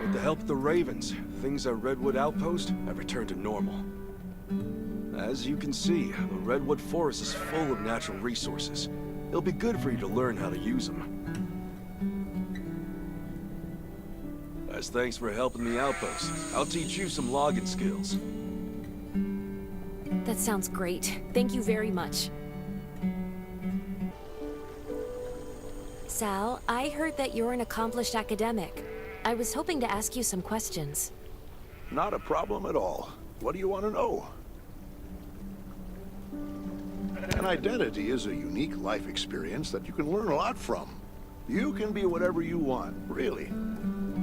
With the help of the Ravens, things at Redwood Outpost have returned to normal. As you can see, the Redwood Forest is full of natural resources. It'll be good for you to learn how to use them. As thanks for helping the outpost, I'll teach you some logging skills. That sounds great. Thank you very much. Sal, I heard that you're an accomplished academic. I was hoping to ask you some questions. Not a problem at all. What do you want to know? An identity is a unique life experience that you can learn a lot from. You can be whatever you want, really.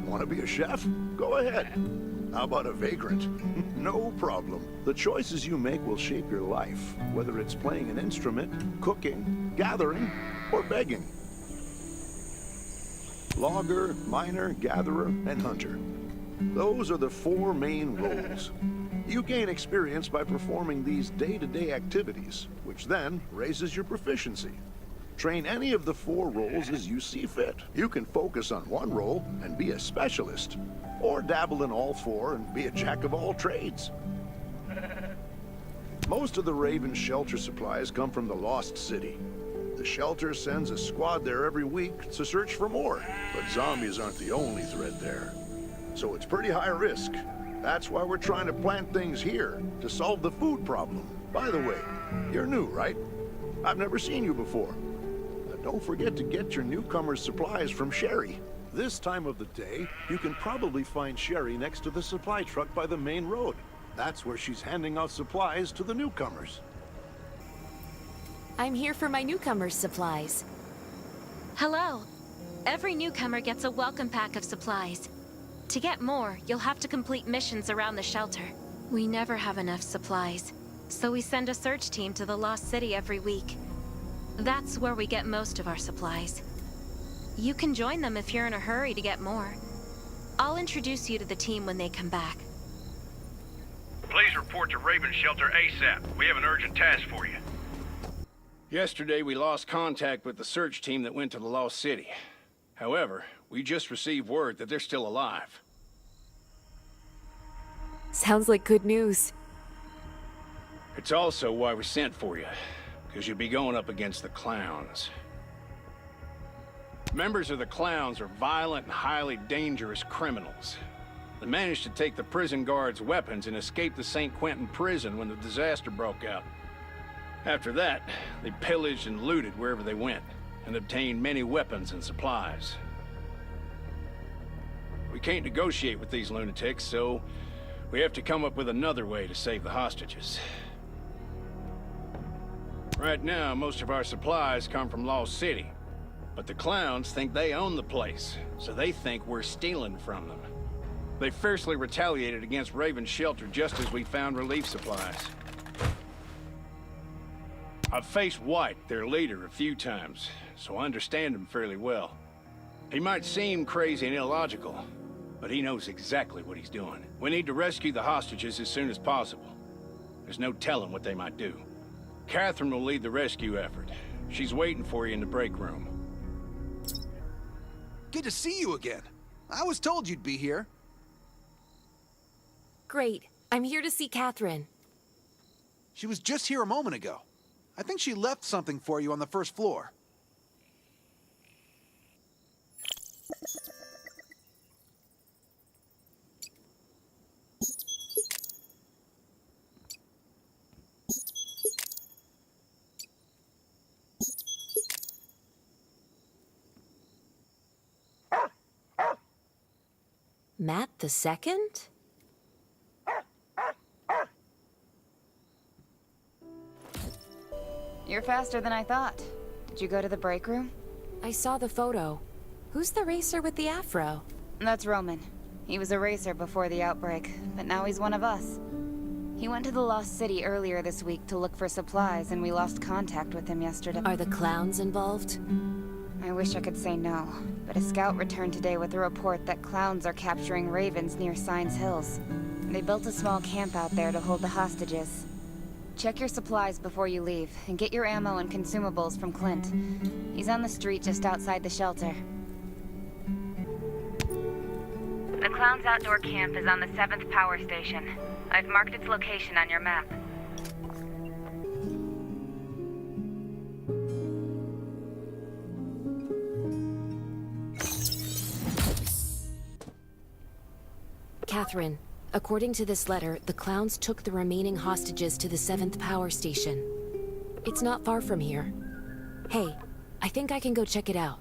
Want to be a chef? Go ahead. How about a vagrant? No problem. The choices you make will shape your life, whether it's playing an instrument, cooking, gathering, or begging. Logger, miner, gatherer, and hunter. Those are the 4 main roles. You gain experience by performing these day-to-day activities, which then raises your proficiency. Train any of the 4 roles as you see fit. You can focus on one role and be a specialist, or dabble in all 4 and be a jack of all trades. Most of the Raven shelter supplies come from the Lost City. The shelter sends a squad there every week to search for more, but zombies aren't the only threat there. So it's pretty high risk. That's why we're trying to plant things here, to solve the food problem. By the way, you're new, right? I've never seen you before. Don't forget to get your newcomer's supplies from Sherry. This time of the day, you can probably find Sherry next to the supply truck by the main road. That's where she's handing out supplies to the newcomers. I'm here for my newcomer's supplies. Hello. Every newcomer gets a welcome pack of supplies. To get more, you'll have to complete missions around the shelter. We never have enough supplies, so we send a search team to the Lost City every week. That's where we get most of our supplies. You can join them if you're in a hurry to get more. I'll introduce you to the team when they come back. Please report to Raven Shelter ASAP. We have an urgent task for you. Yesterday, we lost contact with the search team that went to the Lost City. However, we just received word that they're still alive. Sounds like good news. It's also why we sent for you, because you'd be going up against the clowns. Members of the clowns are violent and highly dangerous criminals. They managed to take the prison guards' weapons and escape the St. Quentin prison when the disaster broke out. After that, they pillaged and looted wherever they went, and obtained many weapons and supplies. We can't negotiate with these lunatics, so we have to come up with another way to save the hostages. Right now, most of our supplies come from Lost City, but the clowns think they own the place, so they think we're stealing from them. They fiercely retaliated against Raven's shelter just as we found relief supplies. I've faced White, their leader, a few times, so I understand him fairly well. He might seem crazy and illogical, but he knows exactly what he's doing. We need to rescue the hostages as soon as possible. There's no telling what they might do. Catherine will lead the rescue effort. She's waiting for you in the break room. Good to see you again. I was told you'd be here. Great. I'm here to see Catherine. She was just here a moment ago. I think she left something for you on the first floor. Matt the Second? You're faster than I thought. Did you go to the break room? I saw the photo. Who's the racer with the afro? That's Roman. He was a racer before the outbreak, but now he's one of us. He went to the Lost City earlier this week to look for supplies, and we lost contact with him yesterday. Are the clowns involved? I wish I could say no, but a scout returned today with a report that clowns are capturing ravens near Signs Hills. They built a small camp out there to hold the hostages. Check your supplies before you leave, and get your ammo and consumables from Clint. He's on the street just outside the shelter. The The Clown's outdoor camp is on the 7th power station. I've marked its location on your map. Catherine, according to this letter, the Clowns took the remaining hostages to the 7th power station. It's not far from here. Hey, I think I can go check it out.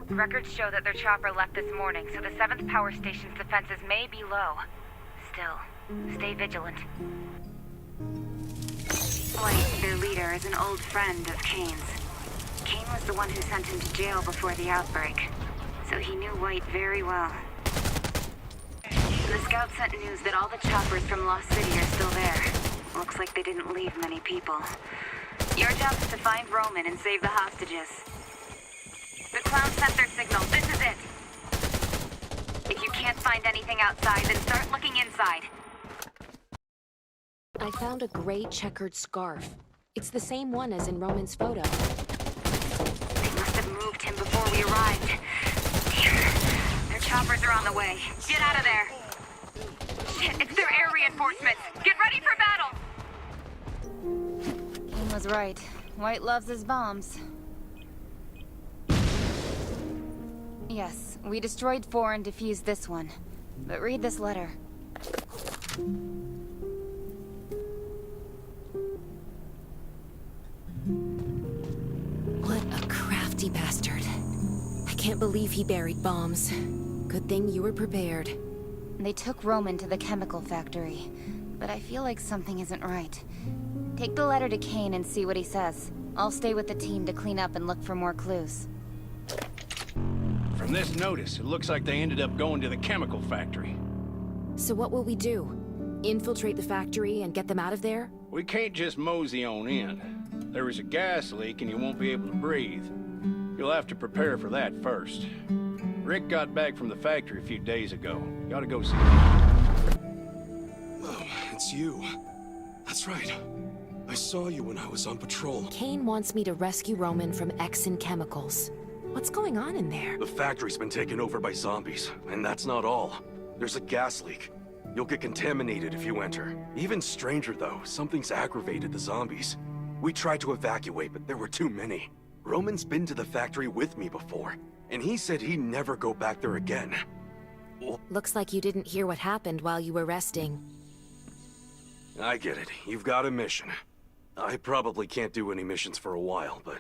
Records show that their chopper left this morning, so the 7th power station's defenses may be low. Still, stay vigilant. White, their leader, is an old friend of Kane's. Kane was the one who sent him to jail before the outbreak, so he knew White very well. The scouts sent news that all the choppers from Lost City are still there. Looks like they didn't leave many people. Your job is to find Roman and save the hostages. The Clowns sent their signal. This is it. If you can't find anything outside, then start looking inside. I found a gray checkered scarf. It's the same one as in Roman's photo. They must have moved him before we arrived. Damn. Their choppers are on the way. Get out of there. Shit, it's their air reinforcements. Get ready for battle! Kane was right. White loves his bombs. Yes, we destroyed 4 and defused this one. But read this letter. What a crafty bastard. I can't believe he buried bombs. Good thing you were prepared. They took Roman to the chemical factory, but I feel like something isn't right. Take the letter to Kane and see what he says. I'll stay with the team to clean up and look for more clues. From this notice, it looks like they ended up going to the chemical factory. So what will we do? Infiltrate the factory and get them out of there? We can't just mosey on in. There is a gas leak and you won't be able to breathe. You'll have to prepare for that first. Rick got back from the factory a few days ago. You ought to go see him. Oh, it's you. That's right. I saw you when I was on patrol. Kane wants me to rescue Roman from Exxon Chemicals. What's going on in there? The factory's been taken over by zombies, and that's not all. There's a gas leak. You'll get contaminated if you enter. Even stranger though, something's aggravated the zombies. We tried to evacuate, but there were too many. Roman's been to the factory with me before, and he said he'd never go back there again. Looks like you didn't hear what happened while you were resting. I get it. You've got a mission. I probably can't do any missions for a while, but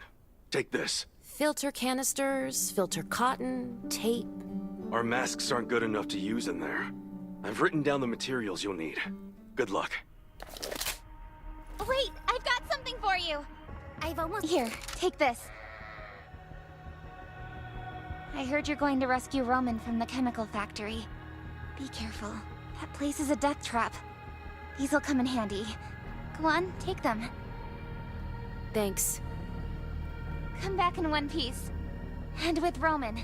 take this. Filter canisters, filter cotton, tape. Our masks aren't good enough to use in there. I've written down the materials you'll need. Good luck. Wait, I've got something for you! I've almost... Here, take this. I heard you're going to rescue Roman from the chemical factory. Be careful. That place is a death trap. These will come in handy. Go on, take them. Thanks. Come back in one piece. And with Roman.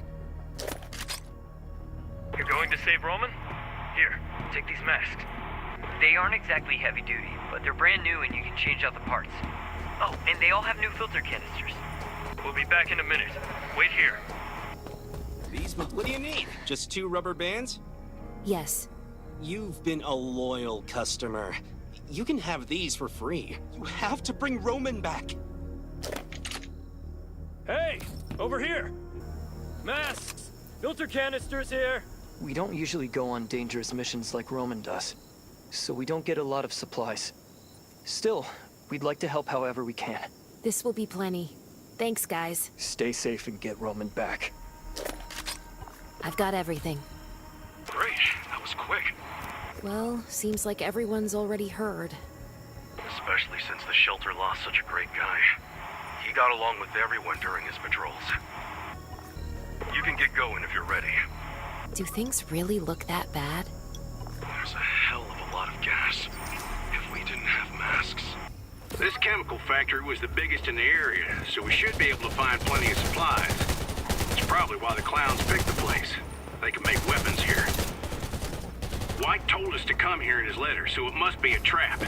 You're going to save Roman? Here, take these masks. They aren't exactly heavy duty, but they're brand new and you can change out the parts. Oh, and they all have new filter canisters. We'll be back in a minute. Wait here. What do you need? Just 2 rubber bands? Yes. You've been a loyal customer. You can have these for free. You have to bring Roman back. Hey, over here. Masks, filter canisters here. We don't usually go on dangerous missions like Roman does, so we don't get a lot of supplies. Still, we'd like to help however we can. This will be plenty. Thanks, guys. Stay safe and get Roman back. I've got everything. Great, that was quick. Well, seems like everyone's already heard. Especially since the shelter lost such a great guy. He got along with everyone during his patrols. You can get going if you're ready. Do things really look that bad? There's a hell of a lot of gas. If we didn't have masks. This chemical factory was the biggest in the area, so we should be able to find plenty of supplies. It's probably why the clowns picked the place. They can make weapons here. White told us to come here in his letter, so it must be a trap.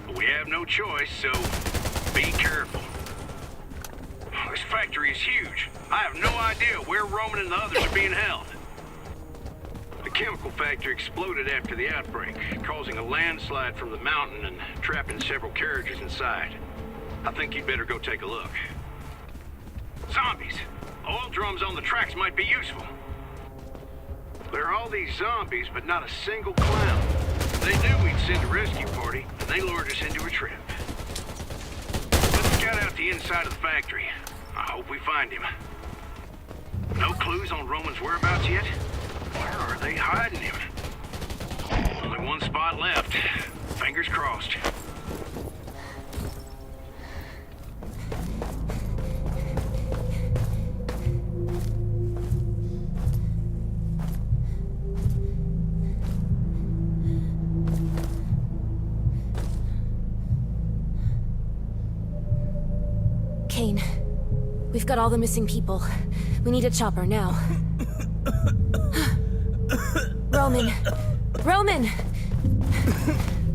But we have no choice, so be careful. This factory is huge. I have no idea where Roman and the others are being held. The chemical factory exploded after the outbreak, causing a landslide from the mountain and trapping several carriages inside. I think you'd better go take a look. Zombies! Oil drums on the tracks might be useful. There are all these zombies, but not a single clown. They knew we'd send a rescue party, and they lured us into a trip. Let's scout out the inside of the factory. I hope we find him. No clues on Roman's whereabouts yet? Where are they hiding him? Only one spot left. Fingers crossed. Kane, we've got all the missing people. We need a chopper now. Roman! Roman!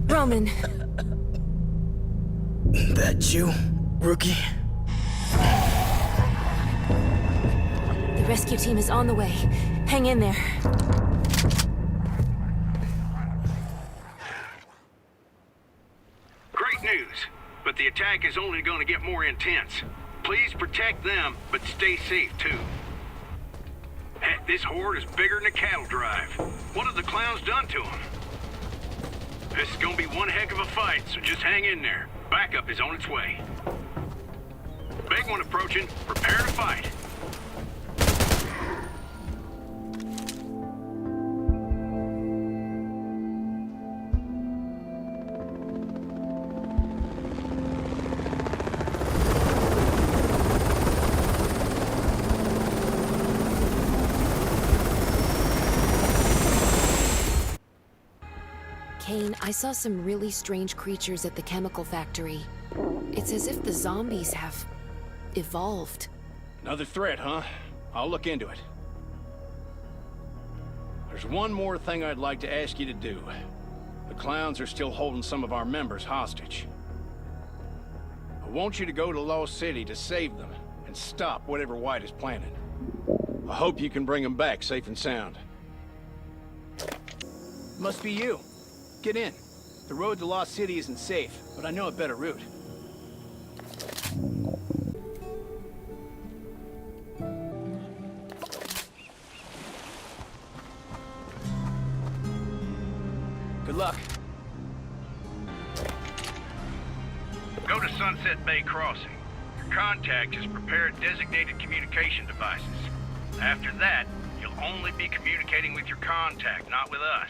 Roman! That you, rookie? The rescue team is on the way. Hang in there. Great news, but the attack is only going to get more intense. Please protect them, but stay safe too. Heck, this horde is bigger than a cattle drive. What have the clowns done to them? This is gonna be one heck of a fight, so just hang in there. Backup is on its way. Big one approaching. Prepare to fight. Kane, I saw some really strange creatures at the chemical factory. It's as if the zombies have evolved. Another threat, huh? I'll look into it. There's one more thing I'd like to ask you to do. The clowns are still holding some of our members hostage. I want you to go to Lost City to save them and stop whatever White is planning. I hope you can bring them back safe and sound. Must be you. Get in. The road to Lost City isn't safe, but I know a better route. Good luck. Go to Sunset Bay Crossing. Your contact has prepared designated communication devices. After that, you'll only be communicating with your contact, not with us.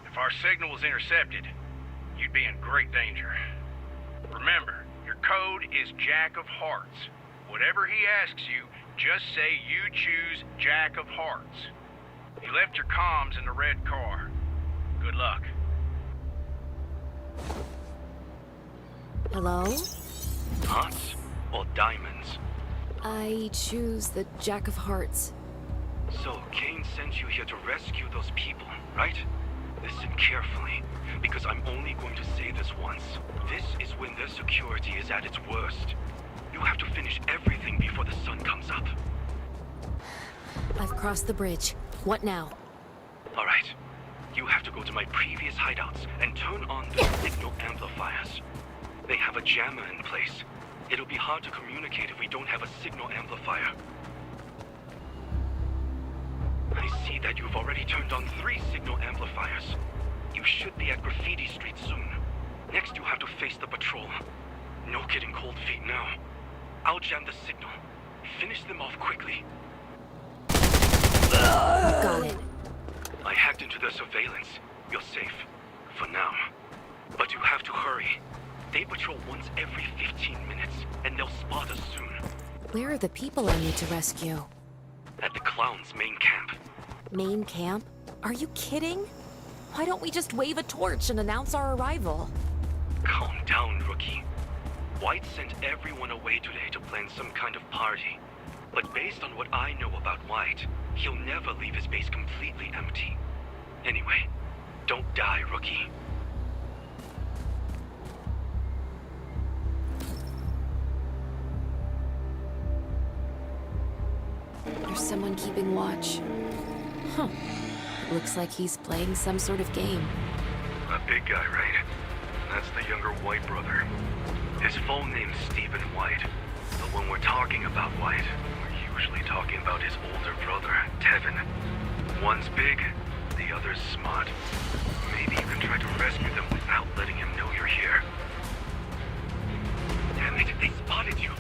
If our signal was intercepted, you'd be in great danger. Remember, your code is Jack of Hearts. Whatever he asks you, just say you choose Jack of Hearts. You left your comms in the red car. Good luck. Hello? Hearts or diamonds? I choose the Jack of Hearts. So, Kane sent you here to rescue those people, right? Listen carefully, because I'm only going to say this once. This is when their security is at its worst. You have to finish everything before the sun comes up. I've crossed the bridge. What now? All right. You have to go to my previous hideouts and turn on the signal amplifiers. They have a jammer in place. It'll be hard to communicate if we don't have a signal amplifier. I see that you've already turned on 3 signal amplifiers. You should be at Graffiti Street soon. Next, you have to face the patrol. No getting cold feet now. I'll jam the signal. Finish them off quickly. Got it. I hacked into their surveillance. You're safe. For now. But you have to hurry. They patrol once every 15 minutes, and they'll spot us soon. Where are the people I need to rescue? At the clown's main camp. Main camp? Are you kidding? Why don't we just wave a torch and announce our arrival? Calm down, rookie. White sent everyone away today to plan some kind of party. But based on what I know about White, he'll never leave his base completely empty. Anyway, don't die, rookie. There's someone keeping watch. Huh. Looks like he's playing some sort of game. That big guy, right? That's the younger White brother. His full name's Stephen White. But when we're talking about White, we're usually talking about his older brother, Tevin. One's big, the other's smart. Maybe you can try to rescue them without letting him know you're here. Damn it, they spotted you!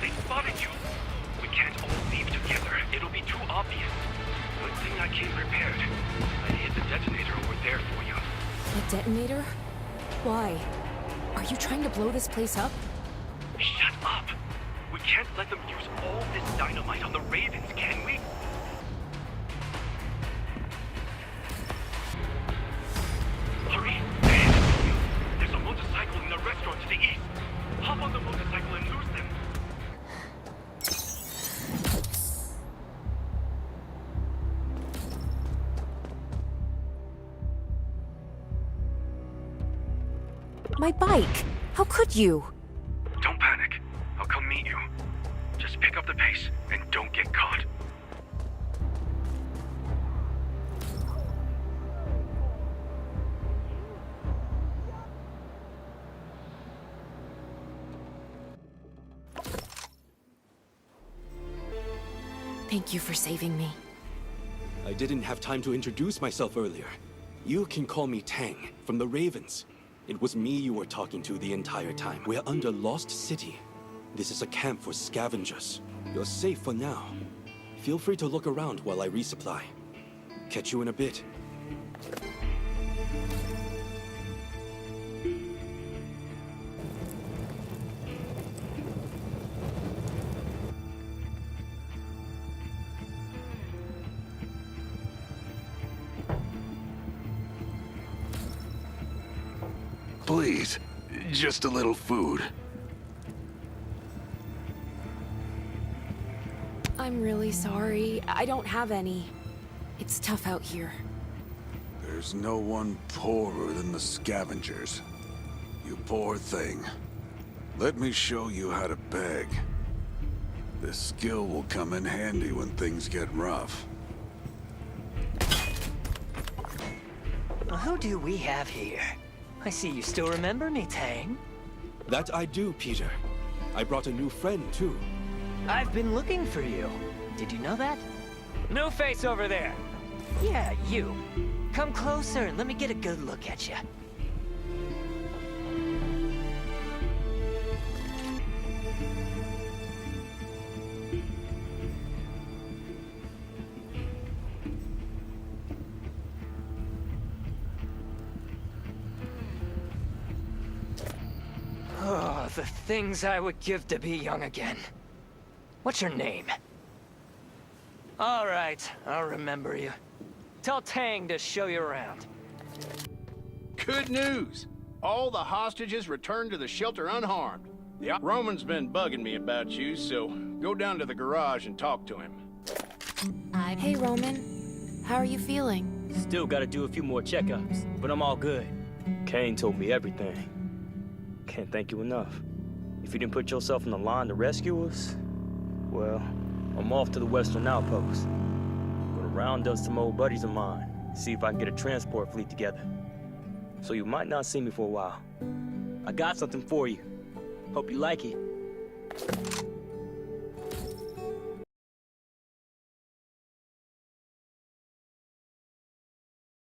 They spotted you! We can't all leave together. It'll be too obvious. Good thing I came prepared. I hid the detonator over there for you. A detonator? Why? Are you trying to blow this place up? Shut up! We can't let them use all this dynamite on the Ravens, can we? Hurry! There's a motorcycle in the restaurant to the east. Hop on the motorcycle and lose them. My bike! How could you? Don't panic. I'll come meet you. Just pick up the pace and don't get caught. Thank you for saving me. I didn't have time to introduce myself earlier. You can call me Tang, from the Ravens. It was me you were talking to the entire time. We're under Lost City. This is a camp for scavengers. You're safe for now. Feel free to look around while I resupply. Catch you in a bit. Please, just a little food. I'm really sorry. I don't have any. It's tough out here. There's no one poorer than the scavengers. You poor thing. Let me show you how to beg. This skill will come in handy when things get rough. Well, who do we have here? I see you still remember me, Tang. That I do, Peter. I brought a new friend, too. I've been looking for you. Did you know that? No face over there. Yeah, you. Come closer and let me get a good look at you. Oh, the things I would give to be young again. What's your name? All right, I'll remember you. Tell Tang to show you around. Good news! All the hostages returned to the shelter unharmed. The Roman's been bugging me about you, so go down to the garage and talk to him. Hey, Roman. How are you feeling? Still gotta do a few more checkups, but I'm all good. Kane told me everything. Can't thank you enough. If you didn't put yourself in the line to rescue us, well, I'm off to the Western Outpost. Gonna round up some old buddies of mine, see if I can get a transport fleet together. So you might not see me for a while. I got something for you. Hope you like it.